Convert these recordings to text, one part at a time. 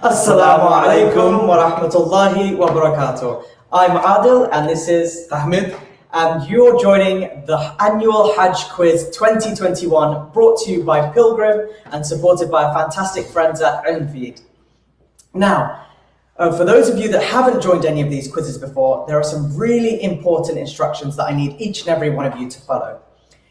Assalamu alaikum wa rahmatullahi wa barakatuh. I'm Adil and this is Ahmed. And you're joining the annual Hajj Quiz 2021 brought to you by Pilgrim and supported by our fantastic friends at Alaihi. Now, for those of you that haven't joined any of these quizzes before, there are some really important instructions that I need each and every one of you to follow.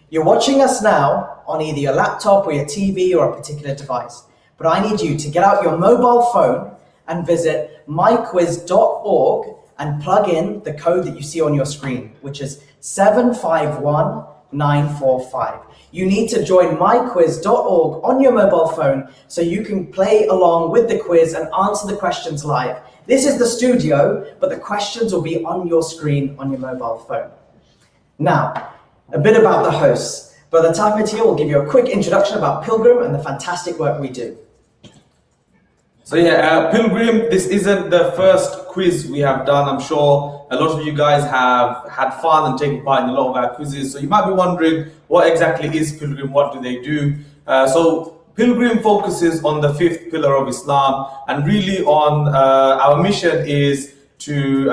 You're watching us now on either your laptop or your TV or a particular device, but I need you to get out your mobile phone and visit myquiz.org and plug in the code that you see on your screen, which is 751945. You need to join myquiz.org on your mobile phone so you can play along with the quiz and answer the questions live. This is the studio, but the questions will be on your screen on your mobile phone. Now, a bit about the hosts. Brother Tahmid here will give you a quick introduction about Pilgrim and the fantastic work we do. So Pilgrim, this isn't the first quiz we have done. I'm sure a lot of you guys have had fun and taken part in a lot of our quizzes. So you might be wondering, what exactly is Pilgrim? What do they do? So Pilgrim focuses on the fifth pillar of Islam, and really on our mission is to,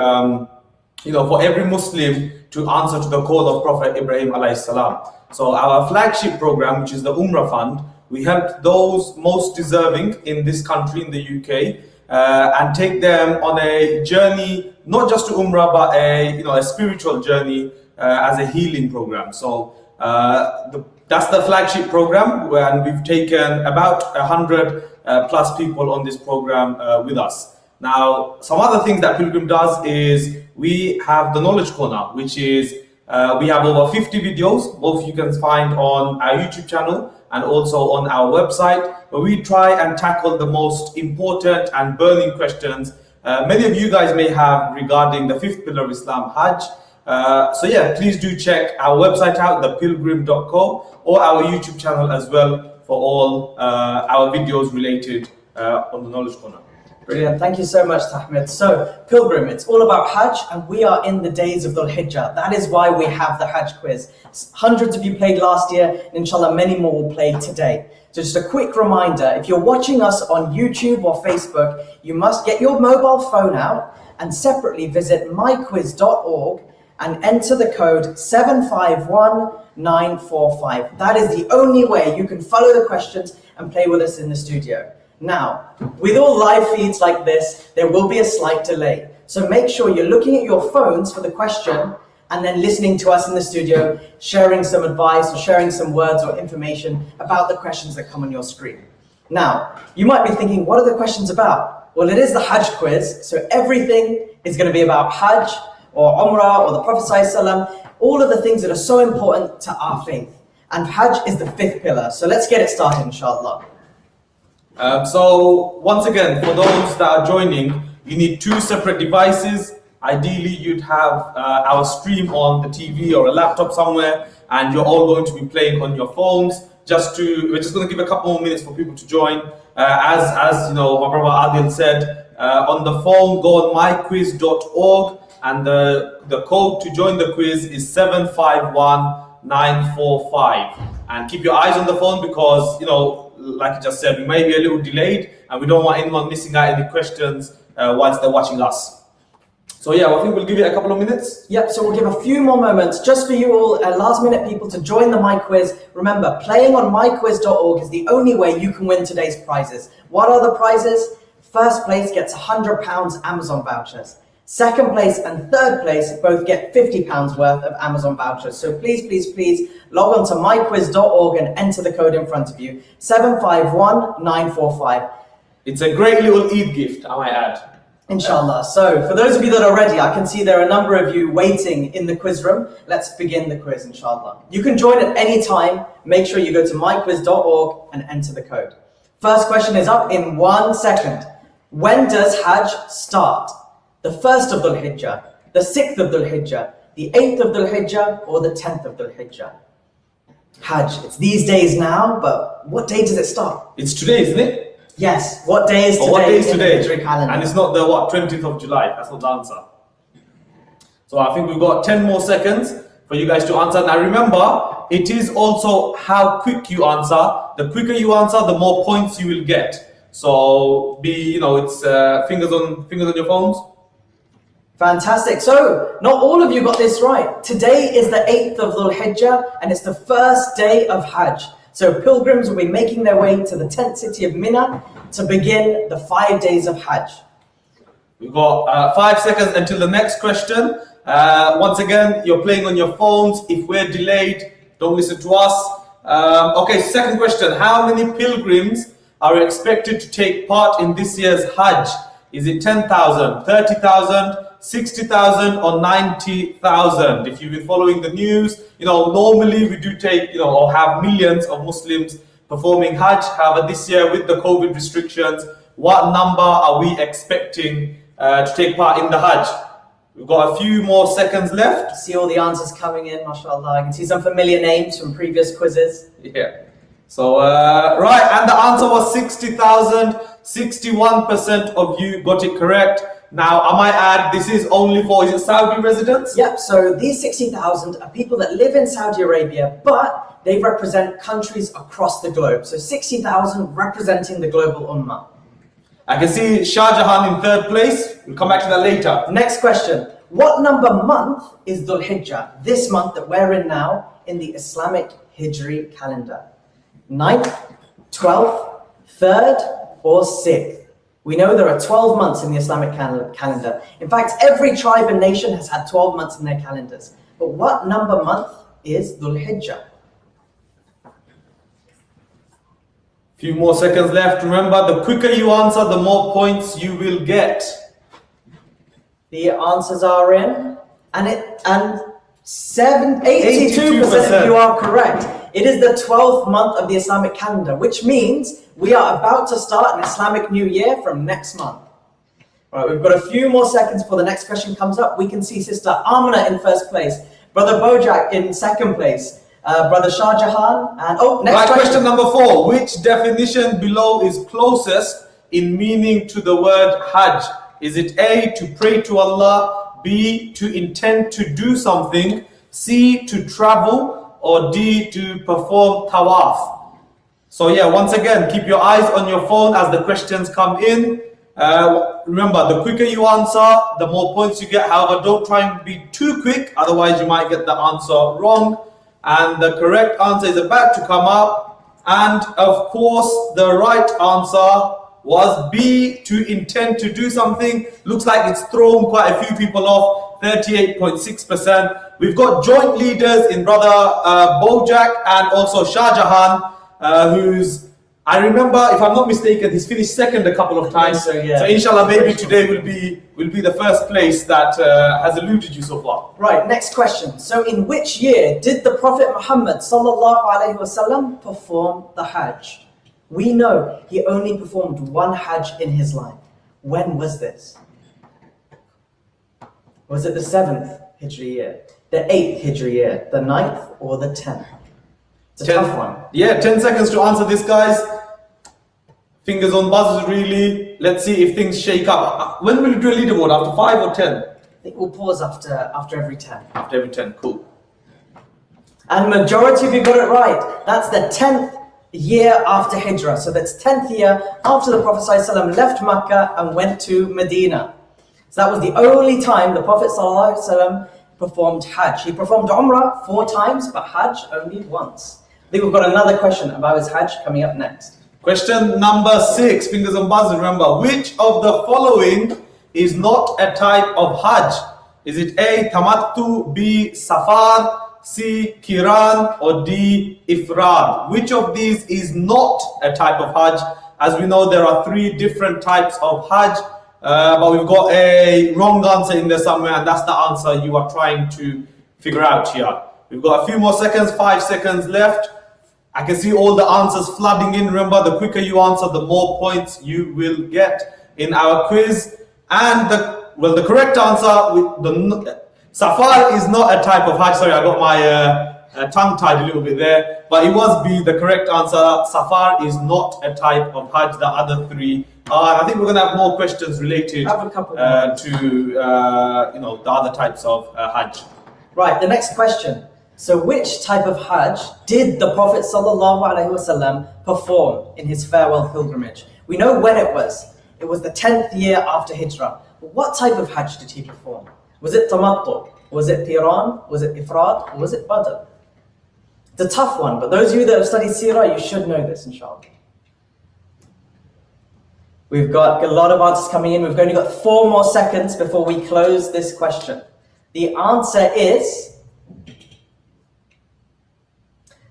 for every Muslim to answer to the call of Prophet Ibrahim Alaihi Salam. So our flagship program, which is the Umrah Fund, we help those most deserving in this country, in the UK, and take them on a journey, not just to Umrah, but a spiritual journey as a healing program. So that's the flagship program, and we've taken about 100 plus people on this program with us. Now, some other things that Pilgrim does is we have the Knowledge Corner, which is we have over 50 videos, both you can find on our YouTube channel and also on our website, where we try and tackle the most important and burning questions many of you guys may have regarding the fifth pillar of Islam, Hajj. Please do check our website out, thepilgrim.co, or our YouTube channel as well for all our videos related on the Knowledge Corner. Brilliant, thank you so much, Tahmid. So, Pilgrim, it's all about Hajj, and we are in the days of Dhul Hijjah. That is why we have the Hajj Quiz. Hundreds of you played last year, and inshallah many more will play today. So just a quick reminder, if you're watching us on YouTube or Facebook, you must get your mobile phone out and separately visit myquiz.org and enter the code 751945. That is the only way you can follow the questions and play with us in the studio. Now, with all live feeds like this, there will be a slight delay. So make sure you're looking at your phones for the question and then listening to us in the studio, sharing some advice or sharing some words or information about the questions that come on your screen. Now, you might be thinking, what are the questions about? Well, it is the Hajj Quiz, so everything is going to be about Hajj or Umrah or the Prophet ﷺ, all of the things that are so important to our faith. And Hajj is the fifth pillar. So let's get it started, inshallah. So once again, for those that are joining, you need two separate devices. Ideally, you'd have our stream on the TV or a laptop somewhere, and you're all going to be playing on your phones. We're just going to give a couple more minutes for people to join. As my brother Adil said, on the phone, go on myquiz.org, and the code to join the quiz is 751945. And keep your eyes on the phone because, like I just said, we may be a little delayed and we don't want anyone missing out any questions whilst they're watching us. So I think we'll give it a couple of minutes. Yep, so we'll give a few more moments just for you all, last minute people, to join the My Quiz. Remember, playing on myquiz.org is the only way you can win today's prizes. What are the prizes? First place gets £100 Amazon vouchers. Second place and third place both get £50 worth of Amazon vouchers. So please log on to myquiz.org and enter the code in front of you, 751945. It's a great little Eid gift, I might add. Inshallah. So for those of you that are ready, I can see there are a number of you waiting in the quiz room. Let's begin the quiz, inshallah. You can join at any time. Make sure you go to myquiz.org and enter the code. First question is up in 1 second. When does Hajj start? The 1st of Dhul Hijjah, the 6th of Dhul Hijjah, the 8th of Dhul Hijjah, or the 10th of Dhul Hijjah? Hajj, it's these days now, but what day does it start? It's today, isn't it? Yes, what day is today? What day is today? In the Hijri calendar? And it's not the 20th of July, that's not the answer. So I think we've got 10 more seconds for you guys to answer. Now remember, it is also how quick you answer. The quicker you answer, the more points you will get. So it's fingers on your phones. Fantastic. So, not all of you got this right. Today is the 8th of Dhul Hijjah and it's the first day of Hajj. So, pilgrims will be making their way to the tent city of Mina to begin the 5 days of Hajj. We've got 5 seconds until the next question. Once again, you're playing on your phones. If we're delayed, don't listen to us. Okay, second question. How many pilgrims are expected to take part in this year's Hajj? Is it 10,000, 30,000, 60,000 or 90,000? If you've been following the news, normally we do take, or have millions of Muslims performing Hajj. However, this year with the COVID restrictions, what number are we expecting to take part in the Hajj? We've got a few more seconds left. See all the answers coming in, mashallah. I can see some familiar names from previous quizzes. Yeah. So, right, and the answer was 60,000. 61% of you got it correct. Now, I might add, this is only for, is it Saudi residents? Yep, so these 60,000 are people that live in Saudi Arabia, but they represent countries across the globe. So 60,000 representing the global ummah. I can see Shah Jahan in third place. We'll come back to that later. Next question. What number month is Dhul Hijjah, this month that we're in now, in the Islamic Hijri calendar? 9th, 12th, 3rd, or 6th? We know there are 12 months in the Islamic calendar. In fact, every tribe and nation has had 12 months in their calendars. But what number month is Dhul Hijjah? Few more seconds left. Remember, the quicker you answer, the more points you will get. The answers are in, and 82% of you are correct. It is the 12th month of the Islamic calendar, which means we are about to start an Islamic New Year from next month. All right, we've got a few more seconds before the next question comes up. We can see Sister Amina in first place, Brother Bojak in second place, Brother Shah Jahan, and next question number 4. Which definition below is closest in meaning to the word Hajj? Is it A, to pray to Allah, B, to intend to do something, C, to travel, or D, to perform Tawaf? So yeah, once again, keep your eyes on your phone as the questions come in. Remember, the quicker you answer, the more points you get. However, don't try and be too quick, otherwise you might get the answer wrong. And the correct answer is about to come up. And of course, the right answer was B, to intend to do something. Looks like it's thrown quite a few people off, 38.6%. We've got joint leaders in Brother Bojak and also Shah Jahan, who's, I remember, if I'm not mistaken, he's finished second a couple of times. So, yeah. So inshallah, maybe today will be the first place that has eluded you so far. Right, next question. So in which year did the Prophet Muhammad Sallallahu Alaihi Wasallam perform the Hajj? We know he only performed one Hajj in his life. When was this? Was it the 7th Hijri year, the 8th Hijri year, the 9th, or the 10th? It's a tough one. Yeah, 10 seconds to answer this, guys. Fingers on buzzers, really. Let's see if things shake up. When will you do a leaderboard? After 5 or 10? I think we'll pause after every 10. After every 10, cool. And majority of you got it right. That's the 10th year after Hijrah. So that's 10th year after the Prophet ﷺ left Makkah and went to Medina. So that was the only time the Prophet ﷺ performed Hajj. He performed Umrah 4 times, but Hajj only once. I think we've got another question about his Hajj coming up next. Question number 6, fingers on buzzers. Remember, which of the following is not a type of Hajj? Is it A, Tamattu, B, Safar, C, Qiran, or D, Ifrad? Which of these is not a type of Hajj? As we know, there are 3 different types of Hajj, but we've got a wrong answer in there somewhere, and that's the answer you are trying to figure out here. We've got a few more seconds, 5 seconds left. I can see all the answers flooding in. Remember, the quicker you answer, the more points you will get in our quiz. And the correct answer, Safar is not a type of Hajj. Sorry, I got my tongue tied a little bit there. But it was B, the correct answer. Safar is not a type of Hajj. The other 3 are. I think we're going to have more questions related to the other types of Hajj. Right, the next question. So which type of Hajj did the Prophet ﷺ perform in his farewell pilgrimage? We know when it was. It was the 10th year after Hijrah. But what type of Hajj did he perform? Was it Tamattu? Was it Firaan? Was it Ifrad? Or was it Badr? It's a tough one, but those of you that have studied Seerah, you should know this, inshallah. We've got a lot of answers coming in. We've only got 4 more seconds before we close this question. The answer is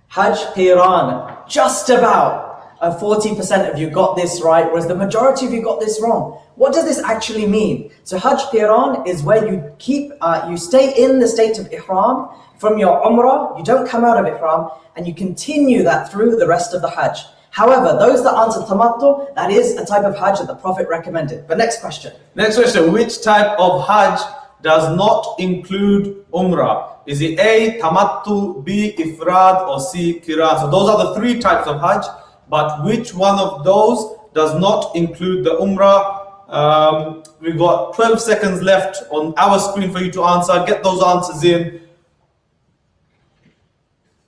Hajj Firaan. Just about 40% of you got this right, whereas the majority of you got this wrong. What does this actually mean? So Hajj Firaan is where you stay in the state of Ihram from your Umrah, you don't come out of Ihram, and you continue that through the rest of the Hajj. However, those that answered Tamattu, that is a type of Hajj that the Prophet recommended. But next question. Next question, which type of Hajj does not include Umrah? Is it A, Tamattu, B, Ifrad, or C, Qiran? So those are the 3 types of Hajj, but which one of those does not include the Umrah? We've got 12 seconds left on our screen for you to answer. Get those answers in.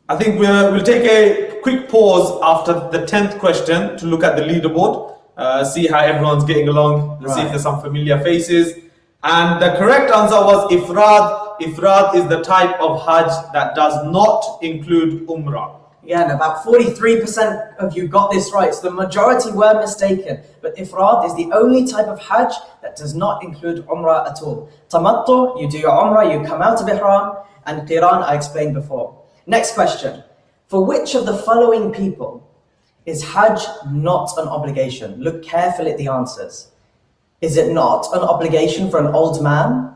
I think we'll take a quick pause after the 10th question to look at the leaderboard, see how everyone's getting along, and see if there's some familiar faces. And the correct answer was Ifrad. Ifrad is the type of Hajj that does not include Umrah. Yeah, and about 43% of you got this right, so the majority were mistaken. But Ifrad is the only type of Hajj that does not include Umrah at all. Tamattu, you do your Umrah, you come out of Ihram, and Qiran I explained before. Next question. For which of the following people is Hajj not an obligation? Look carefully at the answers. Is it not an obligation for an old man,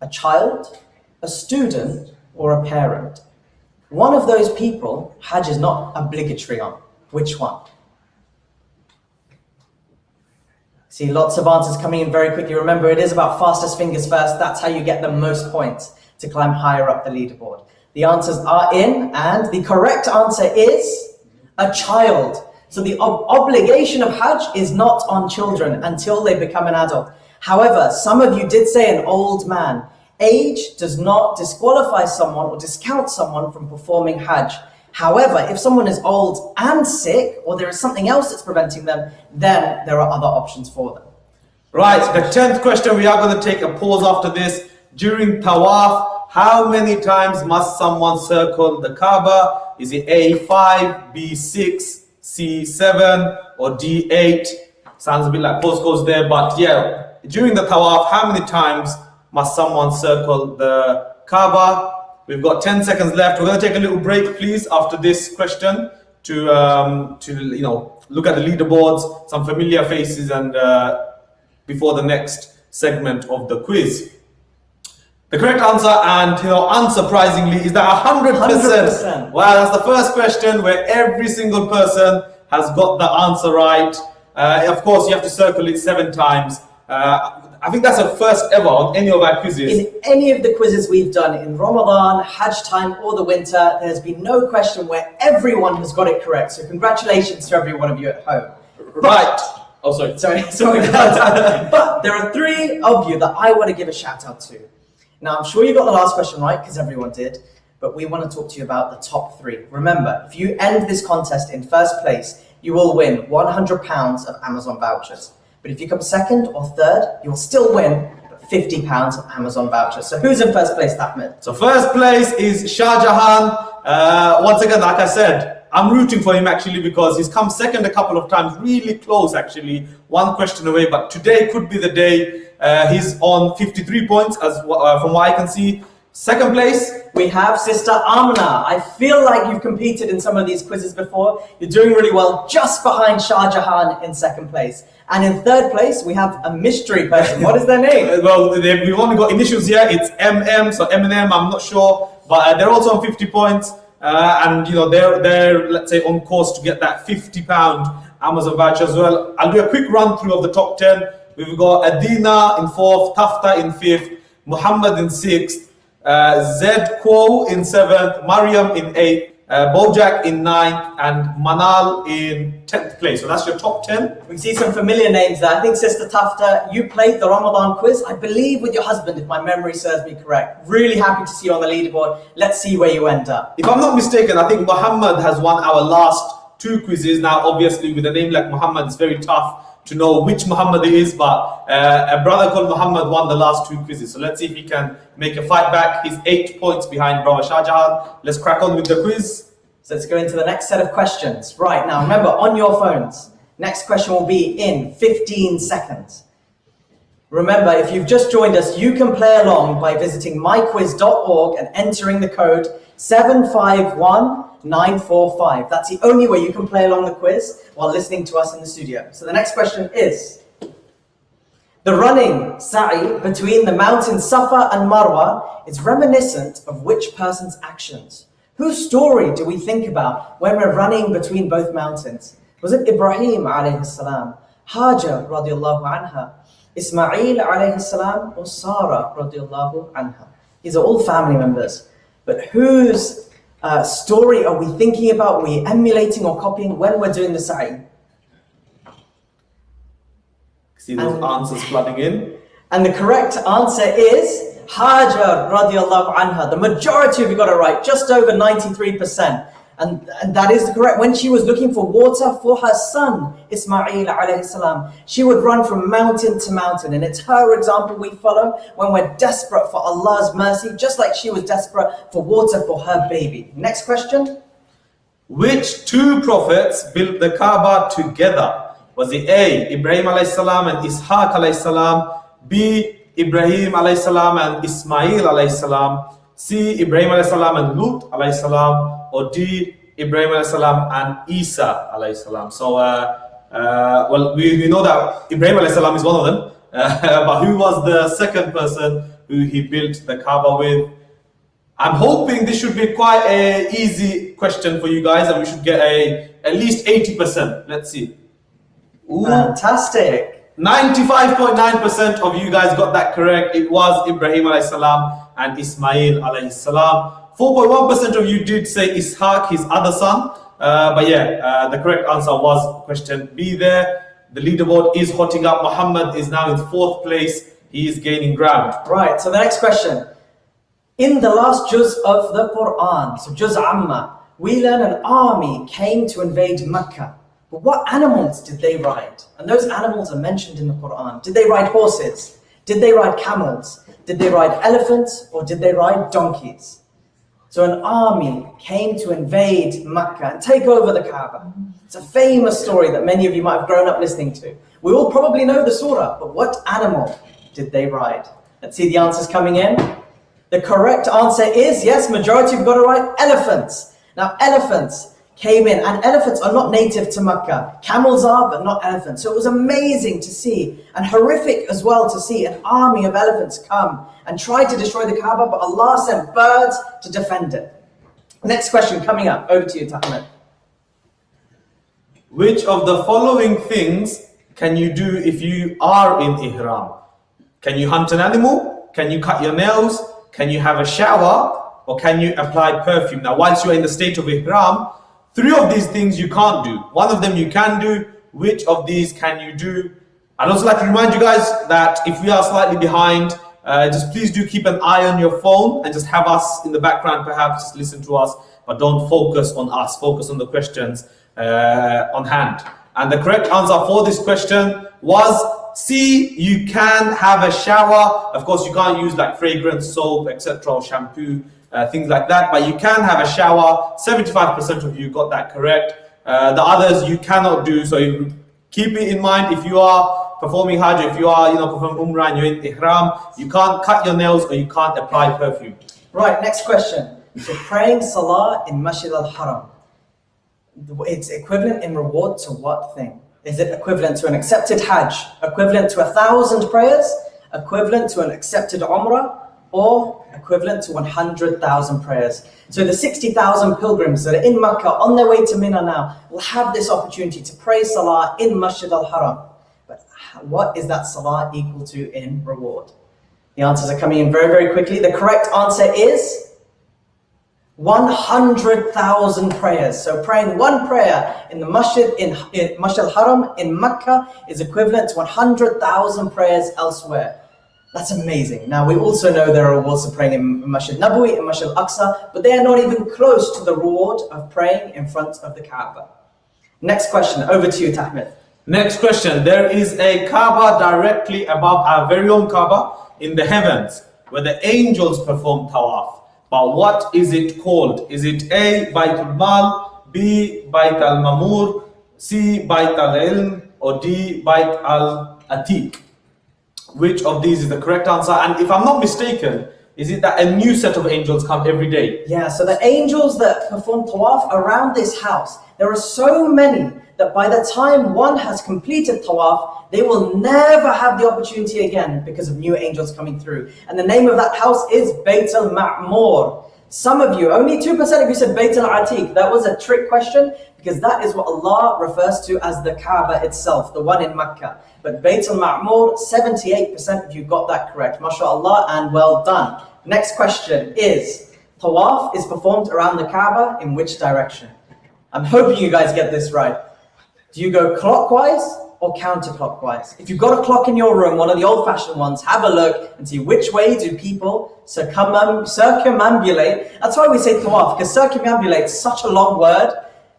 a child, a student, or a parent? One of those people, Hajj is not obligatory on. Which one? See, lots of answers coming in very quickly. Remember, it is about fastest fingers first. That's how you get the most points to climb higher up the leaderboard. The answers are in, and the correct answer is a child. So the obligation of Hajj is not on children until they become an adult. However, some of you did say an old man. Age does not disqualify someone or discount someone from performing Hajj. However, if someone is old and sick, or there is something else that's preventing them, then there are other options for them. Right, the 10th question, we are going to take a pause after this. During Tawaf, how many times must someone circle the Kaaba? Is it A, 5, B, 6, C, 7, or D, 8? Sounds a bit like postcodes there, but yeah, during the Tawaf, how many times must someone circle the Kaaba? We've got 10 seconds left. We're going to take a little break, please, after this question to look at the leaderboards, some familiar faces, and before the next segment of the quiz. The correct answer, and unsurprisingly, is that 100%. Wow, that's the first question where every single person has got the answer right. Of course, you have to circle it 7 times. I think that's a first ever on any of our quizzes. In any of the quizzes we've done in Ramadan, Hajj time, or the winter, there's been no question where everyone has got it correct. So congratulations to every one of you at home. Right. Oh, sorry. But there are 3 of you that I want to give a shout out to. Now, I'm sure you got the last question right, because everyone did, but we want to talk to you about the top 3. Remember, if you end this contest in first place, you will win £100 of Amazon vouchers. But if you come second or third, you'll still win £50 of Amazon vouchers. So who's in first place, Ahmed? So first place is Shah Jahan. Once again, like I said, I'm rooting for him actually because he's come second a couple of times, really close actually, 1 question away, but today could be the day. He's on 53 points as from what I can see. Second place, we have Sister Amna. I feel like you've competed in some of these quizzes before. You're doing really well, just behind Shah Jahan in second place. And in third place, we have a mystery person. What is their name? Well, we've only got initials here. It's MM, so Eminem, I'm not sure. But they're also on 50 points. And they're let's say on course to get that £50 Amazon voucher as well. I'll do a quick run through of the top 10. We've got Adina in 4th, Tafta in 5th, Muhammad in 6th, Zed Quo in 7th, Mariam in 8th, Bojack in 9th, and Manal in 10th place. So that's your top 10. We see some familiar names there. I think Sister Tafta, you played the Ramadan quiz, I believe with your husband, if my memory serves me correct. Really happy to see you on the leaderboard. Let's see where you end up. If I'm not mistaken, I think Muhammad has won our last 2 quizzes. Now, obviously, with a name like Muhammad, it's very tough to know which Muhammad it is, but a brother called Muhammad won the last 2 quizzes. So let's see if he can make a fight back. He's 8 points behind brother Shahjahan. Let's crack on with the quiz. So let's go into the next set of questions. Right, now remember, on your phones, next question will be in 15 seconds. Remember, if you've just joined us, you can play along by visiting myquiz.org and entering the code 751945. That's the only way you can play along the quiz while listening to us in the studio. So the next question is, the running sa'i between the mountains Safar and Marwa is reminiscent of which person's actions? Whose story do we think about when we're running between both mountains? Was it Ibrahim alayhi salam, Hajjar radiallahu anha, Ismail alayhi salam, or Sarah radiallahu anha? These are all family members. But whose story are we thinking about, are we emulating or copying when we're doing the sa'i? See those answers flooding in? And the correct answer is Hajjar radiallahu anha. The majority of you got it right, just over 93%. And that is correct. When she was looking for water for her son, Ismail alayhi salam, she would run from mountain to mountain. And it's her example we follow when we're desperate for Allah's mercy, just like she was desperate for water for her baby. Next question. Which 2 prophets built the Kaaba together? Was it A, Ibrahim alayhi salam and Ishaq alayhi salam, B, Ibrahim alayhi salam and Ismail alayhi salam, C, Ibrahim alayhi salam and Lut alayhi salam, or D, Ibrahim alayhi salam and Isa alayhi salam? So, well, we know that Ibrahim alayhi salam is one of them, but who was the second person who he built the Kaaba with? I'm hoping this should be quite an easy question for you guys, and we should get at least 80%. Let's see. Ooh. Fantastic. 95.9% of you guys got that correct. It was Ibrahim alayhi salam and Ismail alayhi salam. 4.1% of you did say Ishaq, his other son. But yeah, the correct answer was question B there. The leaderboard is hotting up. Muhammad is now in 4th place. He is gaining ground. Right, so the next question. In the last juz of the Quran, so juz Amma, we learn an army came to invade Mecca. But what animals did they ride? And those animals are mentioned in the Quran. Did they ride horses? Did they ride camels? Did they ride elephants? Or did they ride donkeys? So an army came to invade Mecca and take over the Kaaba. It's a famous story that many of you might have grown up listening to. We all probably know the surah, but what animal did they ride? Let's see the answers coming in. The correct answer is, yes, majority have got it right, elephants. Now elephants came in, and elephants are not native to Mecca. Camels are, but not elephants. So it was amazing to see, and horrific as well to see, an army of elephants come and try to destroy the Kaaba, but Allah sent birds to defend it. Next question coming up. Over to you, Tahmid. Which of the following things can you do if you are in Ihram? Can you hunt an animal? Can you cut your nails? Can you have a shower? Or can you apply perfume? Now, once you're in the state of Ihram, 3 of these things you can't do. 1 of them you can do. Which of these can you do? I'd also like to remind you guys that if we are slightly behind, just please do keep an eye on your phone and just have us in the background, perhaps just listen to us, but don't focus on us, focus on the questions on hand. And the correct answer for this question was C, you can have a shower. Of course, you can't use like fragrance, soap, etc., or shampoo, things like that, but you can have a shower. 75% of you got that correct. The others you cannot do, so you keep it in mind. If you are performing Hajj, if you are performing Umrah and you're in Ihram, you can't cut your nails or you can't apply perfume. Right, next question. So praying Salah in Masjid al-Haram, it's equivalent in reward to what thing? Is it equivalent to an accepted Hajj, equivalent to 1,000 prayers, equivalent to an accepted Umrah, or equivalent to 100,000 prayers? So the 60,000 pilgrims that are in Mecca on their way to Mina now will have this opportunity to pray Salah in Masjid al-Haram. But what is that Salah equal to in reward? The answers are coming in very, very quickly. The correct answer is 100,000 prayers. So praying 1 prayer in the Masjid, in Masjid al-Haram in Mecca is equivalent to 100,000 prayers elsewhere. That's amazing. Now we also know there are rewards of praying in Masjid Nabawi and Masjid al-Aqsa, but they are not even close to the reward of praying in front of the Kaaba. Next question, over to you, Tahmid. Next question. There is a Kaaba directly above our very own Kaaba in the heavens where the angels perform Tawaf. But what is it called? Is it A, Baytul Mal, B, Bayt al-Mamur, C, Bayt al-Ilm, or D, Bayt al-Atiq? Which of these is the correct answer? And if I'm not mistaken, is it that a new set of angels come every day? Yeah, so the angels that perform Tawaf around this house, there are so many that by the time one has completed Tawaf, they will never have the opportunity again because of new angels coming through. And the name of that house is Bayt al-Ma'mur. Some of you, only 2% of you said Bayt al-Atiq. That was a trick question because that is what Allah refers to as the Kaaba itself, the one in Mecca. But Bayt al-Ma'mur, 78% of you got that correct. MashaAllah, and well done. Next question is, Tawaf is performed around the Kaaba in which direction? I'm hoping you guys get this right. Do you go clockwise or counterclockwise? If you've got a clock in your room, one of the old-fashioned ones, have a look and see which way do people circumambulate. That's why we say Tawaf, because circumambulate is such a long word.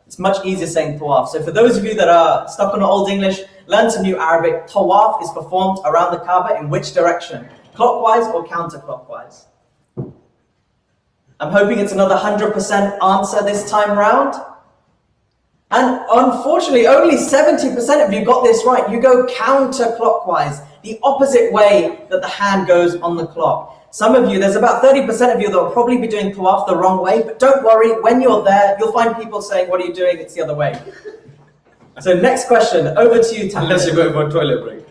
It's much easier saying Tawaf. So for those of you that are stuck on Old English, learn some new Arabic. Tawaf is performed around the Kaaba in which direction? Clockwise or counterclockwise? I'm hoping it's another 100% answer this time round. And unfortunately, only 70% of you got this right. You go counterclockwise, the opposite way that the hand goes on the clock. Some of you, there's about 30% of you that will probably be doing Tawaf the wrong way, but don't worry, when you're there, you'll find people saying, what are you doing? It's the other way. So next question, over to you, Tahmid. Unless you're going for a toilet break.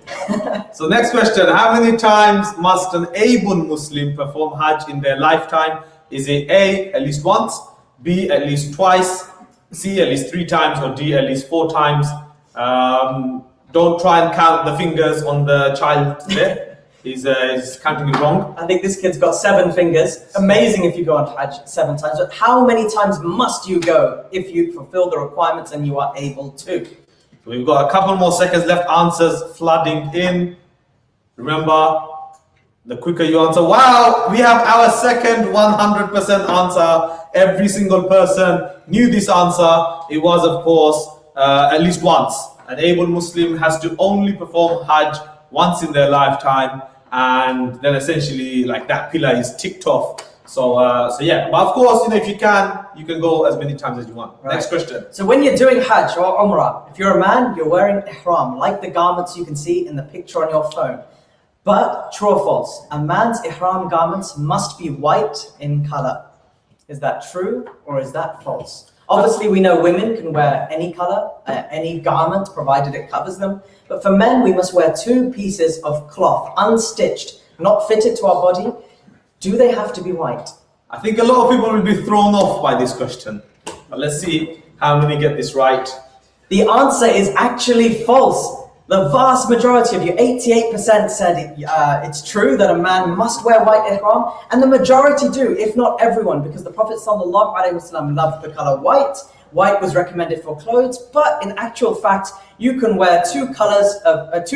So next question, how many times must an able Muslim perform Hajj in their lifetime? Is it A, at least once, B, at least twice, C, at least 3 times, or D, at least 4 times? Don't try and count the fingers on the child there. He's counting it wrong. I think this kid's got 7 fingers. Amazing if you go on Hajj 7 times. But how many times must you go if you fulfill the requirements and you are able to? We've got a couple more seconds left. Answers flooding in. Remember, the quicker you answer. Wow, we have our second 100% answer. Every single person knew this answer. It was, of course, at least once. An able Muslim has to only perform Hajj once in their lifetime, and then essentially like that pillar is ticked off. So yeah, but of course, if you can go as many times as you want. Right. Next question. So when you're doing Hajj or Umrah, if you're a man, you're wearing ihram, like the garments you can see in the picture on your phone. But true or false, a man's ihram garments must be white in color. Is that true or is that false? Obviously, we know women can wear any color, any garment, provided it covers them. But for men, we must wear 2 pieces of cloth, unstitched, not fitted to our body. Do they have to be white? I think a lot of people will be thrown off by this question. But let's see how many get this right. The answer is actually false. The vast majority of you, 88% said it's true that a man must wear white ihram, and the majority do, if not everyone, because the Prophet Sallallahu, Alaihi, loved the color white. White was recommended for clothes, but in actual fact, you can wear 2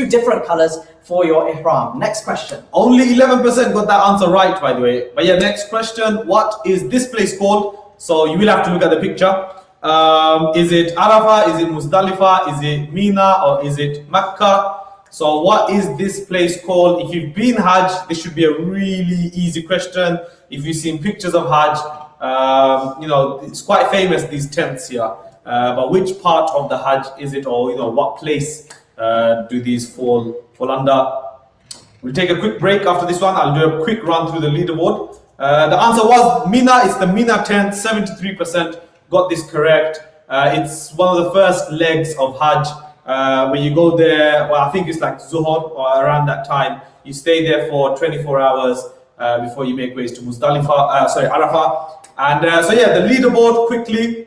different colors for your ihram. Next question. Only 11% got that answer right, by the way. But yeah, next question. What is this place called? So you will have to look at the picture. Is it Arafah? Is it Muzdalifah? Is it Mina? Or is it Mecca? So what is this place called? If you've been Hajj, this should be a really easy question. If you've seen pictures of Hajj, it's quite famous, these tents here. But which part of the Hajj is it, or what place do these fall under? We'll take a quick break after this one. I'll do a quick run through the leaderboard. The answer was Mina. It's the Mina tent. 73% got this correct. It's one of the first legs of Hajj. When you go there, well, I think it's like Zuhur or around that time. You stay there for 24 hours before you make ways to Arafah. And so yeah, the leaderboard quickly.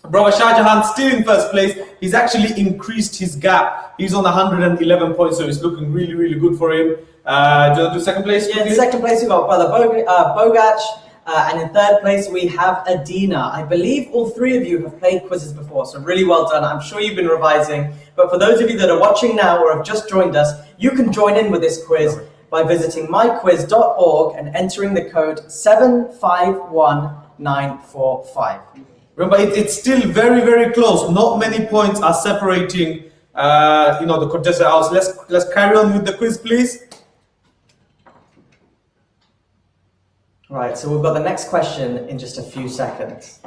Brother Shah Jahan still in first place. He's actually increased his gap. He's on 111 points, so it's looking really, really good for him. Do you want to do second place? Yeah, in second place we've got Brother Bogach. And in third place we have Adina. I believe all 3 of you have played quizzes before, so really well done. I'm sure you've been revising. But for those of you that are watching now or have just joined us, you can join in with this quiz by visiting myquiz.org and entering the code 751945. Remember, it's still very, very close. Not many points are separating, the contestant out. Let's carry on with the quiz, please. Right, so we've got the next question in just a few seconds.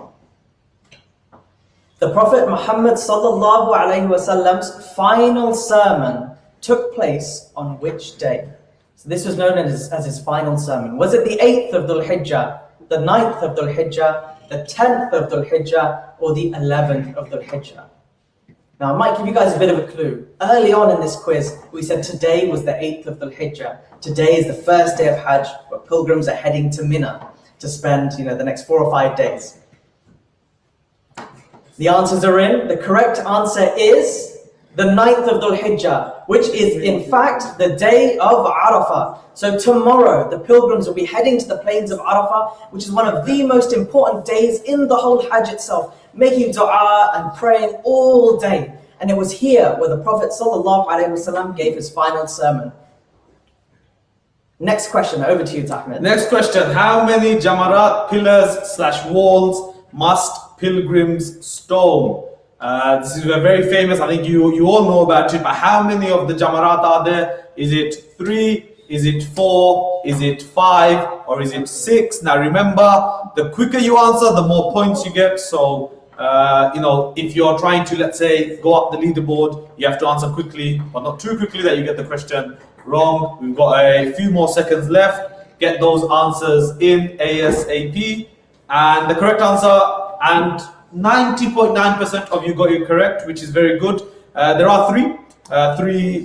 The Prophet Muhammad Sallallahu Alaihi Wasallam's final sermon took place on which day? So this was known as his final sermon. Was it the 8th of Dhul Hijjah, the 9th of Dhul Hijjah, the 10th of Dhul Hijjah, or the 11th of Dhul Hijjah? Now, I might give you guys a bit of a clue. Early on in this quiz, we said today was the 8th of Dhul Hijjah. Today is the first day of Hajj, where pilgrims are heading to Mina to spend, the next 4 or 5 days. The answers are in. The correct answer is the 9th of Dhul Hijjah, which is in fact the day of Arafah. So tomorrow, the pilgrims will be heading to the plains of Arafah, which is one of the most important days in the whole Hajj itself, making dua and praying all day. And it was here where the Prophet ﷺ gave his final sermon. Next question, over to you, Tahmid. Next question, how many Jammarat pillars/walls must pilgrims stone? This is very famous. I think you all know about it, but how many of the Jammarat are there? Is it 3? Is it 4? Is it 5? Or is it 6? Now remember, the quicker you answer, the more points you get. So, if you're trying to, let's say, go up the leaderboard, you have to answer quickly, but not too quickly that you get the question wrong. We've got a few more seconds left. Get those answers in ASAP. And the correct answer, and 90.9% of you got it correct, which is very good. There are three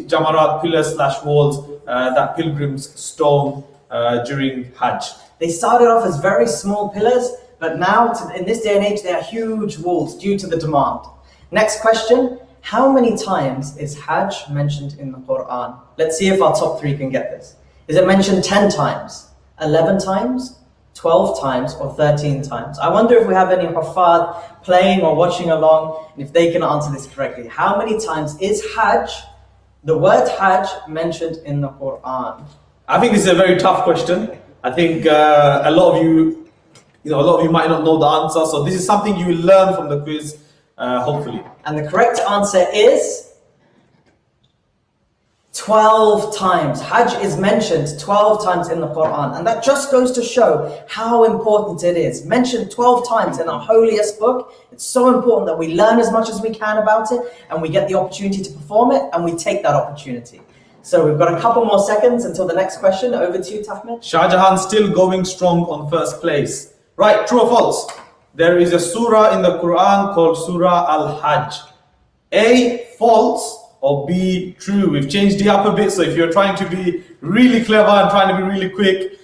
Jammarat pillars/walls that pilgrims stone during Hajj. They started off as very small pillars, but now in this day and age, they are huge walls due to the demand. Next question, how many times is Hajj mentioned in the Quran? Let's see if our top 3 can get this. Is it mentioned 10 times, 11 times, 12 times, or 13 times? I wonder if we have any Huffaz playing or watching along, and if they can answer this correctly. How many times is Hajj, the word Hajj, mentioned in the Quran? I think this is a very tough question. I think a lot of you might not know the answer, so this is something you will learn from the quiz, hopefully. And the correct answer is 12 times. Hajj is mentioned 12 times in the Quran, and that just goes to show how important it is. Mentioned 12 times in our holiest book. It's so important that we learn as much as we can about it, and we get the opportunity to perform it, and we take that opportunity. So we've got a couple more seconds until the next question. Over to you, Tahmid. Shah Jahan still going strong on first place. Right, true or false? There is a surah in the Quran called Surah Al-Hajj. A, false, or B, true? We've changed it up a bit, so if you're trying to be really clever and trying to be really quick,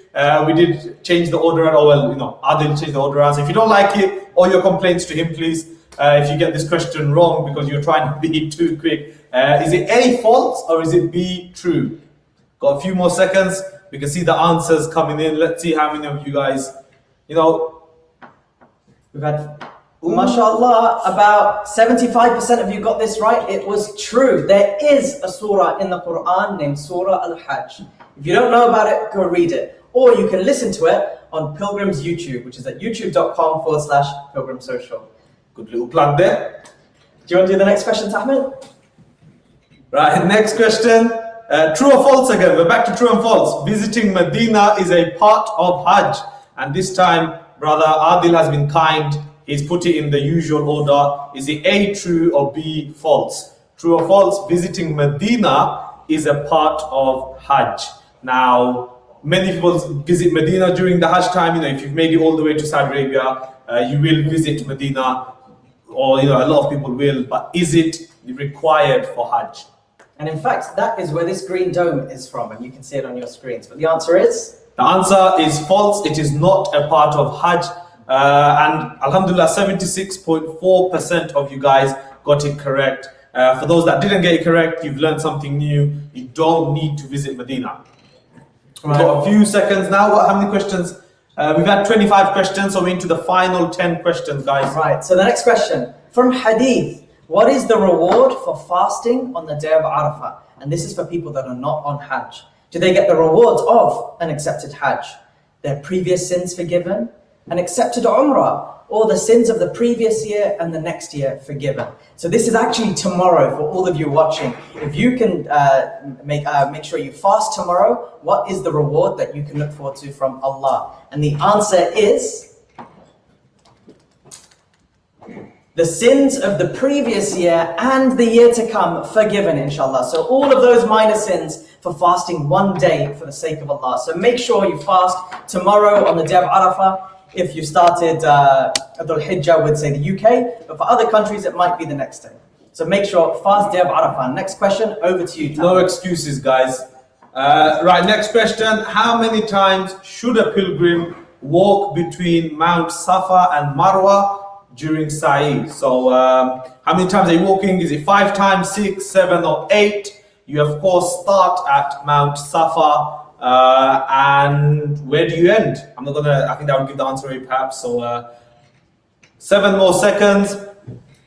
we did change the order, Adil changed the order. So if you don't like it, all your complaints to him, please. If you get this question wrong because you're trying to be too quick. Is it A, false, or is it B, true? Got a few more seconds. We can see the answers coming in. Let's see how many of you guys, We've had, mashallah, about 75% of you got this right. It was true. There is a surah in the Quran named Surah Al-Hajj. If you don't know about it, go read it. Or you can listen to it on Pilgrim's YouTube, which is at youtube.com/Pilgrim Social. Good little plug there. Do you want to do the next question, Tahmid? Right, next question. True or false again? We're back to true and false. Visiting Medina is a part of Hajj. And this time, Brother Adil has been kind. He's put it in the usual order. Is it A, true, or B, false? True or false? Visiting Medina is a part of Hajj. Now, many people visit Medina during the Hajj time. If you've made it all the way to Saudi Arabia, you will visit Medina, or a lot of people will. But is it required for Hajj? And in fact, that is where this green dome is from, and you can see it on your screens. But the answer is? The answer is false. It is not a part of Hajj. And Alhamdulillah, 76.4% of you guys got it correct. For those that didn't get it correct, you've learned something new. You don't need to visit Medina. We've got a few seconds now. How many questions? We've had 25 questions, so we're into the final 10 questions, guys. Right, so the next question. From Hadith, what is the reward for fasting on the day of Arafah? And this is for people that are not on Hajj. Do they get the rewards of an accepted Hajj? Their previous sins forgiven? an accepted Umrah, or the sins of the previous year and the next year forgiven. So this is actually tomorrow for all of you watching. If you can make sure you fast tomorrow, what is the reward that you can look forward to from Allah? And the answer is the sins of the previous year and the year to come forgiven, inshallah. So all of those minor sins for fasting one day for the sake of Allah. So make sure you fast tomorrow on the day of Arafah. If you started Hajjar with, say, the UK, but for other countries, it might be the next day. So make sure, fast day of Arafah. Next question, over to you, Tam. No excuses, guys. Right, next question. How many times should a pilgrim walk between Mount Safar and Marwa during Saeed? So how many times are you walking? Is it 5 times, 6, 7, or 8? You, of course, start at Mount Safar. And where do you end? I think that would give the answer away perhaps. So 7 more seconds.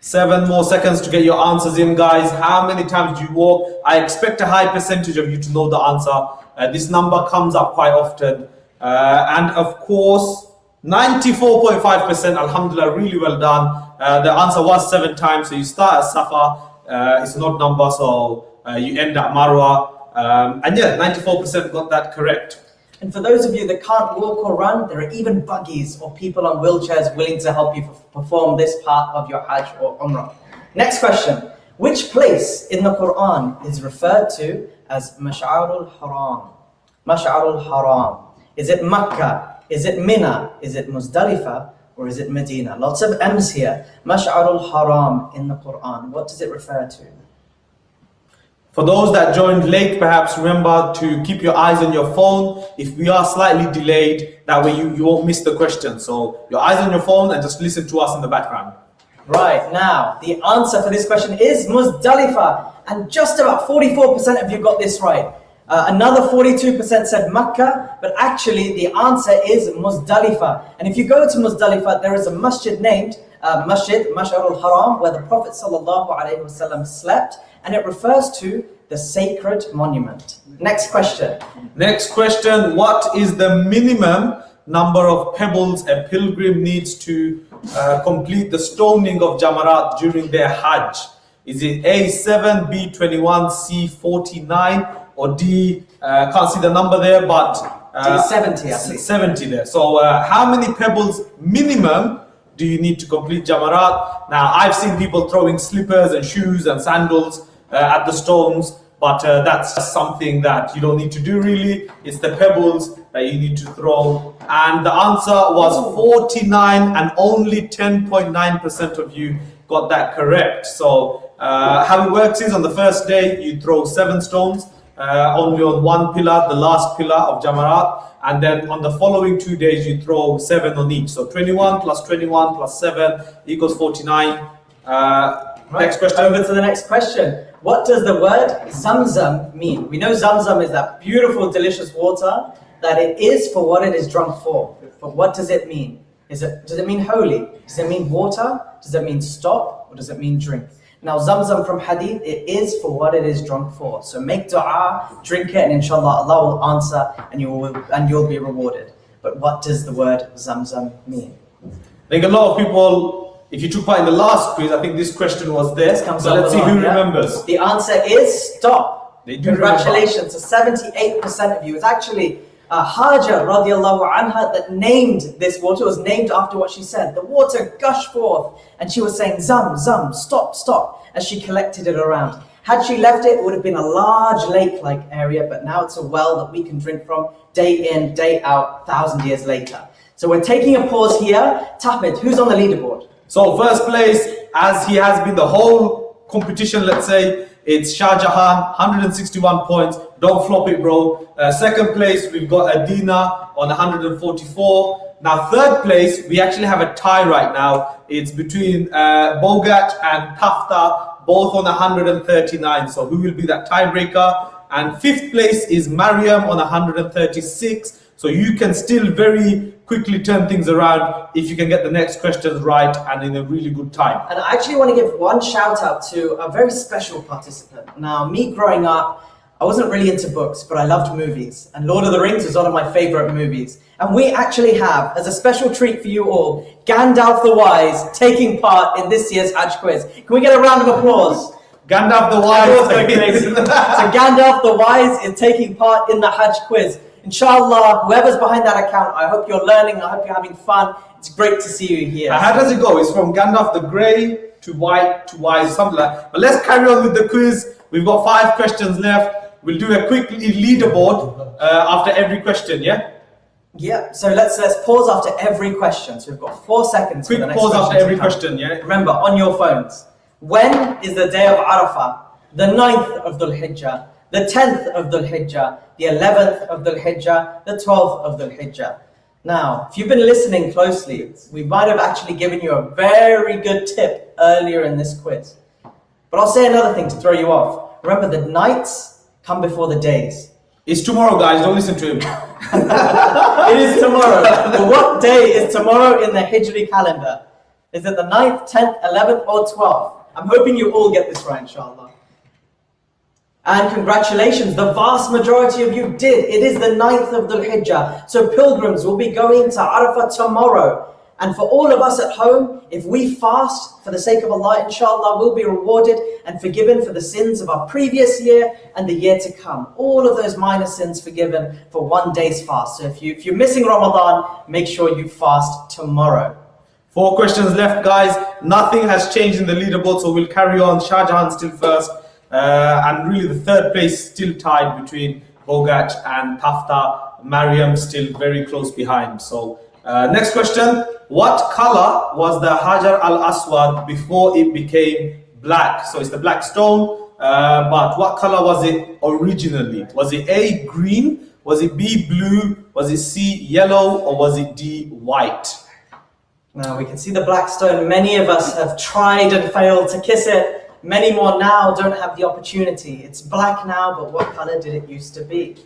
7 more seconds to get your answers in, guys. How many times do you walk? I expect a high percentage of you to know the answer. This number comes up quite often. And of course, 94.5%, alhamdulillah, really well done. The answer was 7 times. So you start at Safar. It's an odd number, so you end at Marwa. And yeah, 94% got that correct. And for those of you that can't walk or run, there are even buggies or people on wheelchairs willing to help you perform this part of your Hajj or Umrah. Next question. Which place in the Quran is referred to as Mash'arul Haram? Mash'arul Haram. Is it Makkah? Is it Mina? Is it Muzdalifah? Or is it Medina? Lots of M's here. Mash'arul Haram in the Quran. What does it refer to? For those that joined late, perhaps remember to keep your eyes on your phone. If we are slightly delayed, that way you won't miss the question. So your eyes on your phone and just listen to us in the background. Right, now the answer for this question is Muzdalifah. And just about 44% of you got this right. Another 42% said Makkah, but actually the answer is Muzdalifah. And if you go to Muzdalifah, there is a masjid named Mash'arul Haram, where the Prophet Sallallahu, Alaihi Wasallam slept, and it refers to the sacred monument. Next question. Next question. What is the minimum number of pebbles a pilgrim needs to complete the stoning of Jammarat during their Hajj? Is it A, 7, B, 21, C, 49, or D, can't see the number there, but D, 70, I believe. 70 there. So how many pebbles minimum do you need to complete Jammarat? Now, I've seen people throwing slippers and shoes and sandals at the stones, but that's just something that you don't need to do really. It's the pebbles that you need to throw. And the answer was 49, and only 10.9% of you got that correct. So how it works is, on the first day, you throw 7 stones, only on one pillar, the last pillar of Jammarat. And then on the following 2 days, you throw 7 on each. So 21 plus 21 plus 7 equals 49. Next question. Over to the next question. What does the word Zamzam mean? We know Zamzam is that beautiful, delicious water, that it is for what it is drunk for. But what does it mean? Does it mean holy? Does it mean water? Does it mean stop? Or does it mean drink? Now, Zamzam from Hadith, it is for what it is drunk for. So make dua, drink it, and inshallah Allah will answer, and you'll be rewarded. But what does the word Zamzam mean? I think a lot of people, if you took part in the last quiz, I think this question was there. So let's see who remembers. The answer is stop. They do. Congratulations. So 78% of you. It's actually Hajjar radiallahu anha that named this water. It was named after what she said. The water gushed forth, and she was saying, Zam, Zam, stop, stop, as she collected it around. Had she left it, it would have been a large lake-like area, but now it's a well that we can drink from day in, day out, 1,000 years later. So we're taking a pause here. Tapit, who's on the leaderboard? So first place, as he has been the whole competition, let's say, it's Shah Jahan, 161 points. Don't flop it, bro. Second place, we've got Adina on 144. Now, third place, we actually have a tie right now. It's between Bogat and Kafta, both on 139. So who will be that tiebreaker? And fifth place is Mariam on 136. So you can still very quickly turn things around if you can get the next questions right and in a really good time. And I actually want to give one shout out to a very special participant. Now, me growing up, I wasn't really into books, but I loved movies. And Lord of the Rings was one of my favorite movies. And we actually have, as a special treat for you all, Gandalf the Wise taking part in this year's Hajj Quiz. Can we get a round of applause? Gandalf the Wise. So Gandalf the Wise is taking part in the Hajj Quiz. Inshallah, whoever's behind that account, I hope you're learning, I hope you're having fun. It's great to see you here. How does it go? It's from Gandalf the Grey to White to Wise, something like that. But let's carry on with the quiz. We've got 5 questions left. We'll do a quick leaderboard after every question, yeah? Yeah, so let's pause after every question. So we've got 4 seconds. Quick for the next pause after every to come. question, yeah? Remember, on your phones. When is the day of Arafah? The 9th of Dhul Hijjah, the 10th of Dhul Hijjah, the 11th of Dhul Hijjah, the 12th of Dhul Hijjah. Now, if you've been listening closely, we might have actually given you a very good tip earlier in this quiz. But I'll say another thing to throw you off. Remember, the nights come before the days. It's tomorrow, guys. Don't listen to him. It is tomorrow. But what day is tomorrow in the Hijri calendar? Is it the 9th, 10th, 11th, or 12th? I'm hoping you all get this right, inshallah. And congratulations, the vast majority of you did. It is the 9th of Dhul Hijjah. So pilgrims will be going to Arafah tomorrow. And for all of us at home, if we fast for the sake of Allah, inshallah, we'll be rewarded and forgiven for the sins of our previous year and the year to come. All of those minor sins forgiven for one day's fast. So if you're missing Ramadan, make sure you fast tomorrow. 4 questions left, guys. Nothing has changed in the leaderboard, so we'll carry on. Shah Jahan still first. And really the 3rd place still tied between Bogach and Tafta. Mariam still very close behind. So next question. What color was the Hajjar Al-Aswad before it became black? So it's the black stone, but what color was it originally? Was it A, green? Was it B, blue? Was it C, yellow? Or was it D, white? Now we can see the black stone. Many of us have tried and failed to kiss it. Many more now don't have the opportunity. It's black now, but what color did it used to be?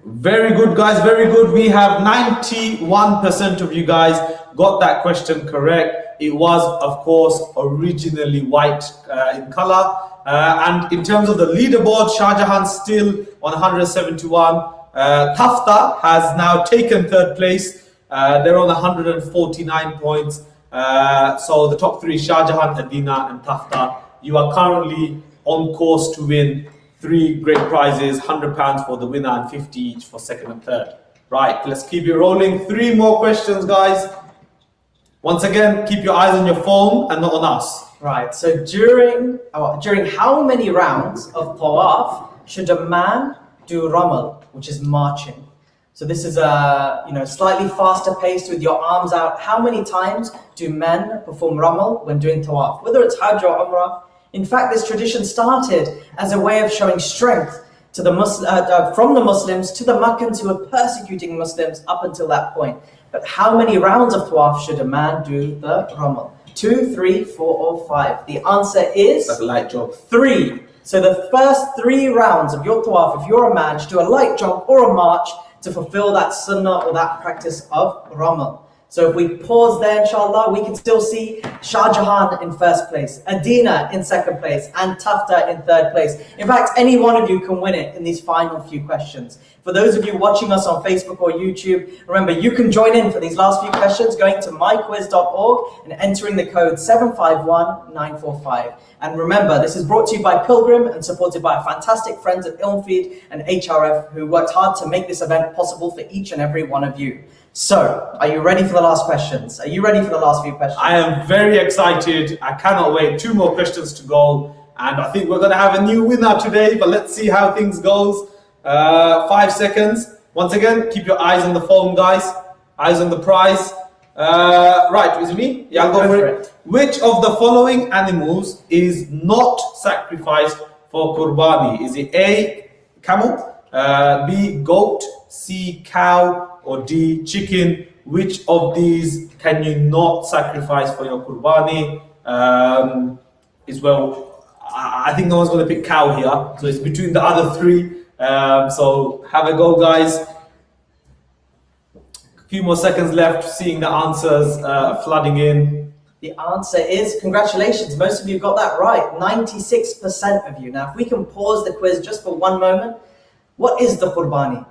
Very good, guys, very good. We have 91% of you guys got that question correct. It was, of course, originally white in color. And in terms of the leaderboard, Shah Jahan still on 171. Tafta has now taken 3rd place. They're on 149 points. So the top 3, Shah Jahan, Adina and Tafta. You are currently on course to win 3 great prizes, £100 for the winner and 50 each for 2nd and 3rd. Right, let's keep it rolling. 3 more questions, guys. Once again, keep your eyes on your phone and not on us. Right, so during how many rounds of Tawaf should a man do Ramal, which is marching? So this is a slightly faster pace with your arms out. How many times do men perform Ramal when doing Tawaf? Whether it's Hajj or Umrah. In fact, this tradition started as a way of showing strength to the from the Muslims to the Meccans who were persecuting Muslims up until that point. But how many rounds of Tawaf should a man do the Ramal? 2, 3, 4, or 5? The answer is That's a light job. 3. So the first 3 rounds of your Tawaf, if you're a man, should do a light jog or a march to fulfill that sunnah or that practice of Ramal. So if we pause there, inshallah, we can still see Shah Jahan in 1st place, Adina in 2nd place, and Tafta in 3rd place. In fact, any one of you can win it in these final few questions. For those of you watching us on Facebook or YouTube, remember, you can join in for these last few questions going to myquiz.org and entering the code 751945. And remember, this is brought to you by Pilgrim and supported by our fantastic friends at Ilmfeed and HRF who worked hard to make this event possible for each and every one of you. So, are you ready for the last questions? Are you ready for the last few questions? I am very excited. I cannot wait. 2 more questions to go. And I think we're going to have a new winner today, but let's see how things goes. 5 seconds. Once again, keep your eyes on the phone, guys. Eyes on the prize. Right, is it me? Yeah, I'll go for it. Which of the following animals is not sacrificed for Qurbani? Is it A, camel, B, goat, C, cow, or D, chicken? Which of these can you not sacrifice for your Qurbani? I think no one's going to pick cow here, so it's between the other 3. So have a go, guys. Few more seconds left, seeing the answers flooding in. The answer is, congratulations, most of you got that right, 96% of you. Now, if we can pause the quiz just for one moment, what is the Qurbani?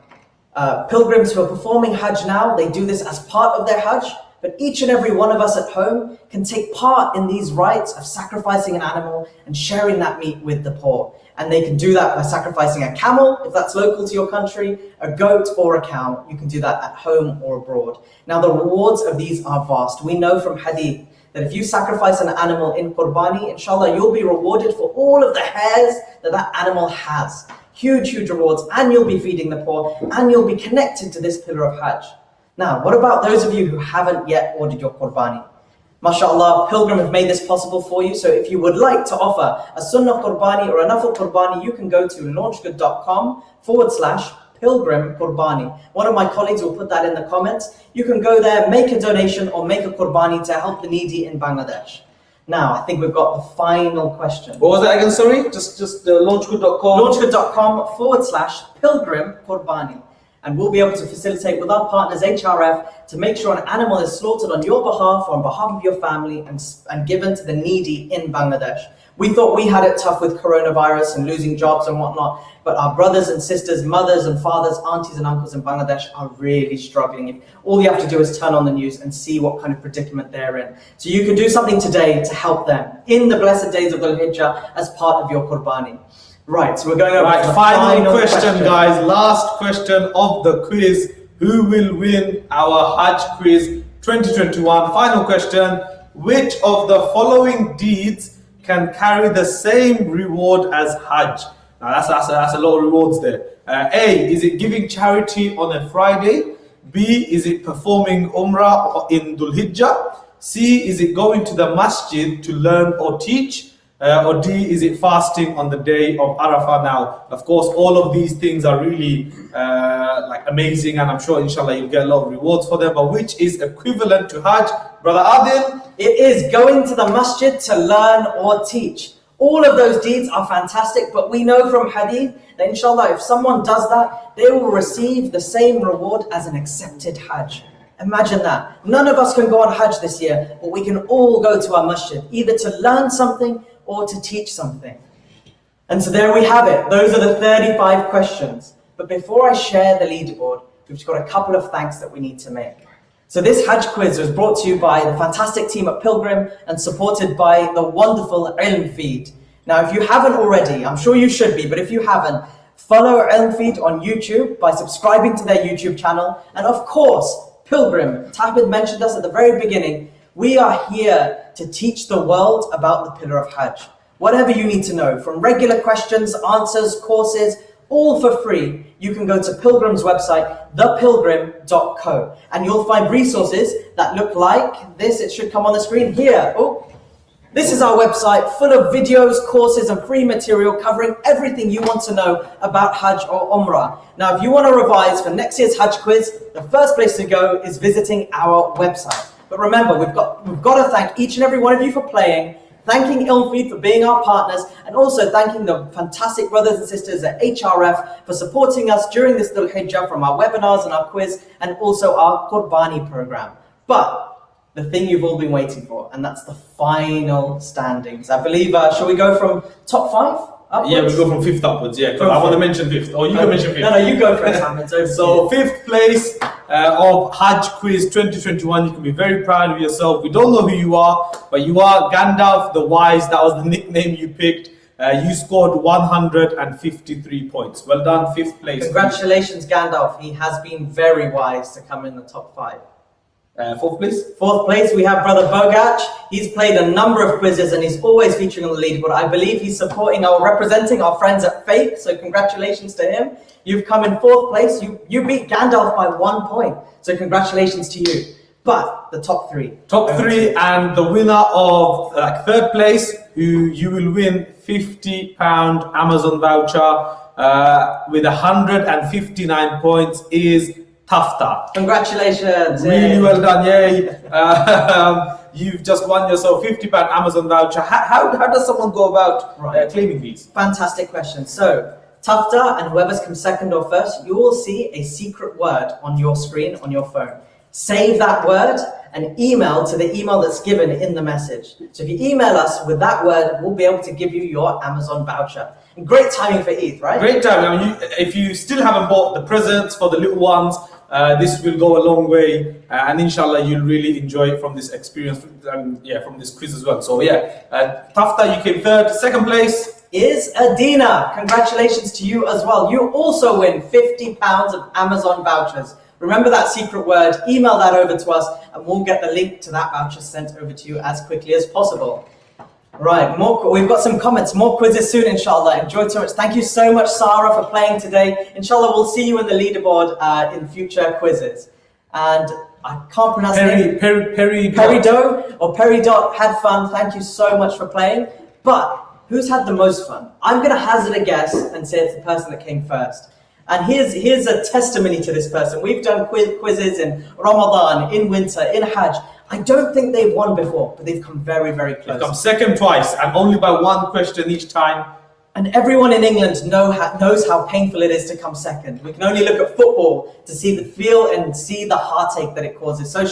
Pilgrims who are performing Hajj now, they do this as part of their Hajj, but each and every one of us at home can take part in these rites of sacrificing an animal and sharing that meat with the poor. And they can do that by sacrificing a camel, if that's local to your country, a goat or a cow. You can do that at home or abroad. Now, the rewards of these are vast. We know from hadith that if you sacrifice an animal in Qurbani, inshallah, you'll be rewarded for all of the hairs that that animal has. Huge, huge rewards, and you'll be feeding the poor, and you'll be connected to this pillar of Hajj. Now, what about those of you who haven't yet ordered your Qurbani? MashaAllah, Pilgrim have made this possible for you, so if you would like to offer a Sunnah Qurbani or a Nafil Qurbani, you can go to launchgood.com/Pilgrim Qurbani. One of my colleagues will put that in the comments. You can go there, make a donation or make a Qurbani to help the needy in Bangladesh. Now, I think we've got the final question. What was that again, sorry? Just launchgood.com. Launchgood.com/Pilgrim Qurbani. And we'll be able to facilitate with our partners HRF to make sure an animal is slaughtered on your behalf or on behalf of your family and given to the needy in Bangladesh. We thought we had it tough with coronavirus and losing jobs and whatnot, but our brothers and sisters, mothers and fathers, aunties and uncles in Bangladesh are really struggling. All you have to do is turn on the news and see what kind of predicament they're in. So you can do something today to help them in the blessed days of Al-Hijjah as part of your Qurbani. Right, so we're going over to the final question, guys. Last question of the quiz. Who will win our Hajj Quiz 2021? Final question. Which of the following deeds can carry the same reward as Hajj? Now that's a lot of rewards there. A, is it giving charity on a Friday? B, is it performing Umrah in Dhul Hijjah? C, is it going to the masjid to learn or teach? Or D, is it fasting on the day of Arafah? Now, of course, all of these things are really amazing, and I'm sure, inshallah, you'll get a lot of rewards for them. But which is equivalent to Hajj? Brother Adil? It is going to the masjid to learn or teach. All of those deeds are fantastic, but we know from hadith that, inshallah, if someone does that, they will receive the same reward as an accepted Hajj. Imagine that. None of us can go on Hajj this year, but we can all go to our masjid, either to learn something or to teach something. And so there we have it. Those are the 35 questions. But before I share the leaderboard, we've just got a couple of thanks that we need to make. So this Hajj Quiz was brought to you by the fantastic team at Pilgrim and supported by the wonderful Ilm Feed. Now, if you haven't already, I'm sure you should be, but if you haven't, follow Ilm Feed on YouTube by subscribing to their YouTube channel. And of course, Pilgrim, Tahmid mentioned us at the very beginning, we are here to teach the world about the pillar of Hajj. Whatever you need to know, from regular questions, answers, courses, all for free, you can go to Pilgrim's website, thepilgrim.co, and you'll find resources that look like this. It should come on the screen here. Oh, this is our website full of videos, courses, and free material covering everything you want to know about Hajj or Umrah. Now, if you want to revise for next year's Hajj Quiz, the first place to go is visiting our website. But remember, we've got to thank each and every one of you for playing, thanking Ilfeed for being our partners, and also thanking the fantastic brothers and sisters at HRF for supporting us during this Dhul Hijjah from our webinars and our quiz, and also our Qurbani program. But the thing you've all been waiting for, and that's the final standings. I believe, shall we go from top 5? Upwards? Yeah, we go from 5th upwards, yeah. I want to mention 5th. Or you can mention 5th. No, you go first, Ahmed. So 5th place of Hajj Quiz 2021. You can be very proud of yourself. We don't know who you are, but you are Gandalf the Wise. That was the nickname you picked. You scored 153 points. Well done, 5th place. Congratulations, Gandalf. He has been very wise to come in the top 5. 4th place? 4th place, we have Brother Bogach. He's played a number of quizzes and he's always featuring on the leaderboard. I believe he's representing our friends at Faith, so congratulations to him. You've come in 4th place. You beat Gandalf by 1 point, so congratulations to you. But the top 3. Top 3 and the winner of 3rd place, who you will win £50 Amazon voucher with 159 points, is Tafta. Congratulations. Really well done, yay. You've just won yourself £50 Amazon voucher. How does someone go about claiming these? Fantastic question. So, Tafta and whoever's come second or first, you will see a secret word on your screen, on your phone. Save that word and email to the email that's given in the message. So if you email us with that word, we'll be able to give you your Amazon voucher. And great timing for Eid, right? Great timing. I mean, if you still haven't bought the presents for the little ones, this will go a long way, and inshallah you'll really enjoy it from this experience, from this quiz as well. So Tafta, you came third. Second place is Adina. Congratulations to you as well. You also win £50 of Amazon vouchers. Remember that secret word, email that over to us, and we'll get the link to that voucher sent over to you as quickly as possible. Right, we've got some comments, more quizzes soon, inshallah. Enjoyed so much. Thank you so much, Sarah, for playing today. Inshallah, we'll see you in the leaderboard in future quizzes. And I can't pronounce the name. Perido or Peridot had fun. Thank you so much for playing. But who's had the most fun? I'm going to hazard a guess and say it's the person that came first. And here's a testimony to this person. We've done quizzes in Ramadan, in winter, in Hajj. I don't think they've won before, but they've come very, very close. They've come second twice, and only by one question each time. And everyone in England knows how painful it is to come second. We can only look at football to see the feel and see the heartache that it causes. So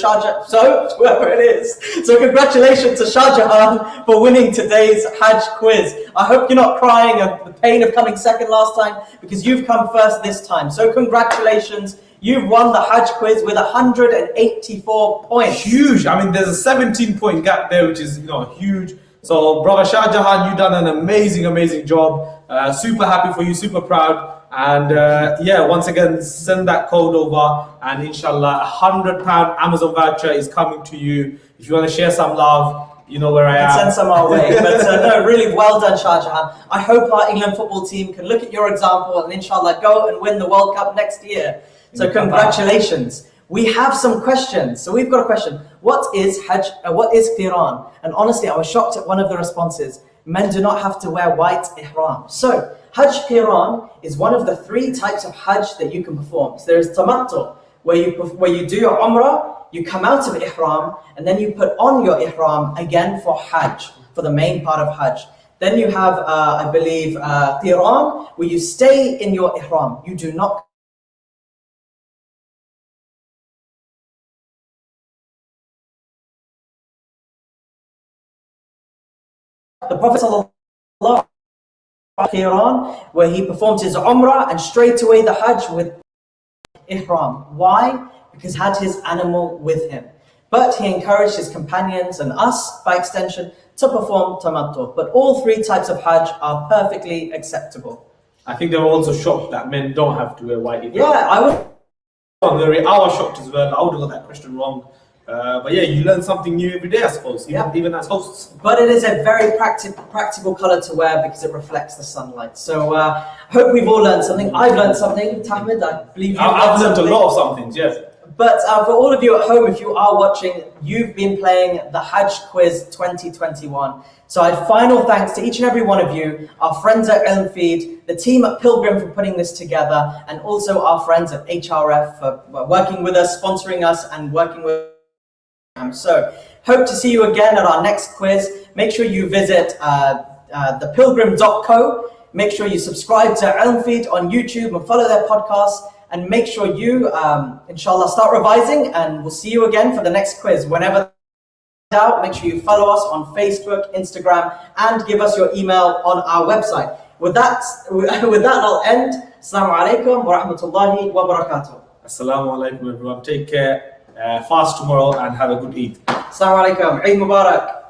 whoever it is. So congratulations to Shah Jahan for winning today's Hajj quiz. I hope you're not crying at the pain of coming second last time, because you've come first this time. So congratulations. You've won the Hajj quiz with 184 points. Huge. I mean, there's a 17-point gap there, which is huge. So, brother Shah Jahan, you've done an amazing job. Super happy for you, super proud. And once again, send that code over, and inshallah, £100 Amazon voucher is coming to you. If you want to share some love, you know where I am. Send some our way. But no, really well done, Shah Jahan. I hope our England football team can look at your example and inshallah go and win the World Cup next year. So congratulations. We have some questions. So we've got a question. What is Hajj? What is Firaan? And honestly, I was shocked at one of the responses. Men do not have to wear white ihram. So Hajj Firaan is one of the 3 types of Hajj that you can perform. So there is Tamattu, where you do your Umrah, you come out of ihram, and then you put on your ihram again for Hajj, for the main part of Hajj. Then you have, I believe, Firaan, where you stay in your ihram. You do not. The Prophet Sallallahu, where he performed his Umrah and straight away the Hajj with ihram. Why? Because he had his animal with him. But he encouraged his companions and us, by extension, to perform Tamattu. But all 3 types of Hajj are perfectly acceptable. I think they were also shocked that men don't have to wear white ihram. Yeah, I was shocked as well. I would have got that question wrong. But you learn something new every day, I suppose, even as hosts. But it is a very practical colour to wear because it reflects the sunlight. So I hope we've all learned something. I've learned something. Tahmid, I believe I've learned a lot of some things, yes. But for all of you at home, if you are watching, you've been playing the Hajj Quiz 2021. So final thanks to each and every one of you, our friends at Ilm Feed, the team at Pilgrim for putting this together, and also our friends at HRF for working with us, sponsoring us, and working with. So, hope to see you again at our next quiz. Make sure you visit thepilgrim.co. Make sure you subscribe to Ilm Feed on YouTube and follow their podcasts. And make sure you, inshallah, start revising. And we'll see you again for the next quiz. Whenever out, make sure you follow us on Facebook, Instagram, and give us your email on our website. With that, I'll end. Assalamu alaikum wa rahmatullahi wa barakatuh. Assalamu alaikum, everyone. Take care. Fast tomorrow and have a good Eid. Assalamu alaikum. Eid Mubarak.